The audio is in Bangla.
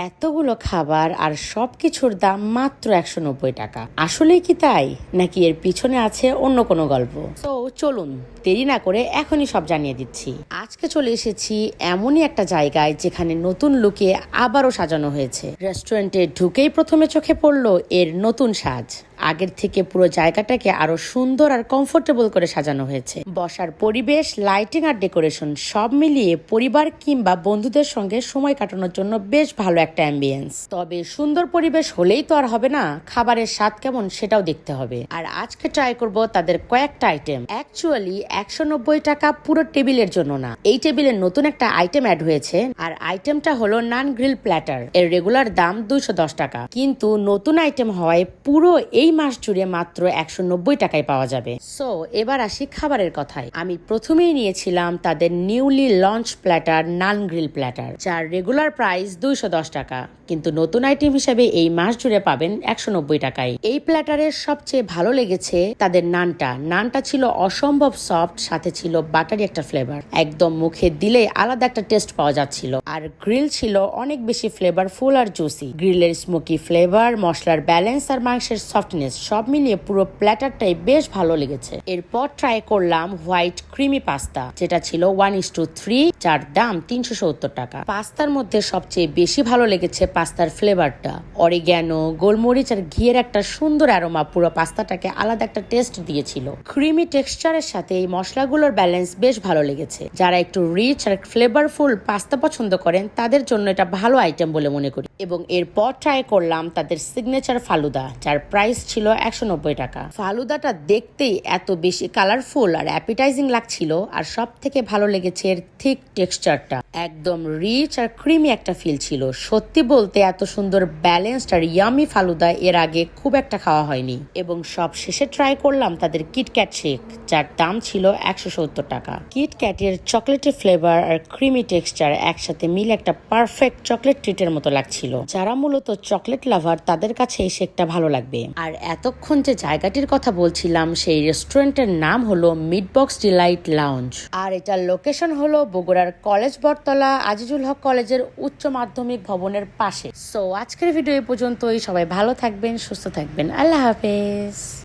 এতগুলো খাবার আর সবকিছুর দাম মাত্র 190 টাকা। আসলেই কি তাই, নাকি এর পিছনে আছে অন্য কোনো গল্প? তো চলুন দেরি না করে এখনই সব জানিয়ে দিচ্ছি। আজকে চলে এসেছি এমনই একটা জায়গায় যেখানে নতুন লুকে আবারও সাজানো হয়েছে। রেস্টুরেন্টে ঢুকেই প্রথমে চোখে পড়লো এর নতুন সাজ। আগের থেকে পুরো জায়গাটাকে আরো সুন্দর আর কমফোর্টেবল করে সাজানো হয়েছে। বসার পরিবেশ, লাইটিং আর ডেকোরেশন সব মিলিয়ে পরিবার কিংবা বন্ধুদের সঙ্গে সময় কাটানোর জন্য বেশ ভালো একটা অ্যাম্বিয়েন্স। তবে সুন্দর পরিবেশ হলেই তো আর হবে না, খাবারের স্বাদ কেমন সেটাও দেখতে হবে। আর আজকে ট্রাই করব তাদের কয়েকটা আইটেম। অ্যাকচুয়ালি 190 টাকা পুরো টেবিলের জন্য না, এই টেবিলের নতুন একটা আইটেম অ্যাড হয়েছে। আর আইটেমটা হলো নান গ্রিল প্ল্যাটার। এর রেগুলার দাম 210 টাকা, কিন্তু নতুন আইটেম হওয়ায় পুরো এই মাস জুড়ে মাত্র 190 টাকায় পাওয়া যাবে। সো এবার আসি খাবারের কথায়। আমি প্রথমেই নিয়েছিলাম তাদের নিউলি লঞ্চ প্ল্যাটার নান গ্রিল প্ল্যাটার, যার রেগুলার প্রাইস 210 টাকা, কিন্তু নতুন আইটেম হিসেবে এই মাস জুড়ে পাবেন 190 টাকায়। এই প্ল্যাটারের সবচেয়ে ভালো লেগেছে তাদের নানটা ছিল অসম্ভব সফট, সাথে ছিল বাটারি একটা ফ্লেভার, একদম মুখে দিলে আলাদা একটা টেস্ট পাওয়া যাচ্ছিল। আর গ্রিল ছিল অনেক বেশি ফ্লেভারফুল আর জুসি। গ্রিলের স্মোকি ফ্লেভার, মশলার ব্যালেন্স আর মাংসের সফটনেস সব মিলিয়ে পুরো প্ল্যাটারটাই বেশ ভালো লেগেছে। এরপর ট্রাই করলাম হোয়াইট ক্রিমি পাস্তা, যেটা ছিল 1:3, যার দাম 370 টাকা। পাস্তার মধ্যে সবচেয়ে বেশি ভালো লেগেছে পাস্তার ফ্লেভারটা। অরিগ্যানো, গোলমরিচ আর ঘিয়ের একটা সুন্দর অ্যারোমা পুরো পাস্তাটাকে আলাদা একটা টেস্ট দিয়েছিল। ক্রিমি টেক্সচারের সাথে এই মশলাগুলোর ব্যালেন্স বেশ ভালো লেগেছে। যারা একটু রিচ আর ফ্লেভারফুল পাস্তা পছন্দ করেন তাদের জন্য এটা ভালো আইটেম বলে মনে করি। এবং এরপর ট্রাই করলাম তাদের সিগনেচার ফালুদা, যার প্রাইস ছিল 190 টাকা। ফালুদাটা দেখতেই এত বেশি কালারফুল আর অ্যাপিটাইজিং লাগছিল, আর সব থেকে ভালো লেগেছে এর থিক টেক্সচারটা। একদম রিচ আর ক্রিমি একটা ফিল ছিল। সত্যি বলতে এত সুন্দর ব্যালেন্সড আর ইয়ামি ফালুদা এর আগে খুব একটা খাওয়া হয়নি। এবং সব শেষে ট্রাই করলাম তাদের কিটক্যাট শেক, যার দাম ছিল 170 টাকা। কিটক্যাটের চকলেটের ফ্লেভার আর ক্রিমি টেক্সচার একসাথে মিলে একটা পারফেক্ট চকলেট ট্রিটের মতো লাগছিল। যারা মূলত চকলেট লাভার তাদের কাছে এই শেকটা ভালো লাগবে। আর এতক্ষণ যে জায়গাটির কথা বলছিলাম সেই রেস্টুরেন্টের নাম হলো মিটবক্স ডিলাইট লাউঞ্জ, আর এটার লোকেশন হলো বগুড়ার কলেজ বটতলা আজিজুল হক কলেজের উচ্চ মাধ্যমিক ভবনের পাশে। সো আজকের ভিডিও এই পর্যন্তই। সবাই ভালো থাকবেন, সুস্থ থাকবেন। আল্লাহ হাফেজ।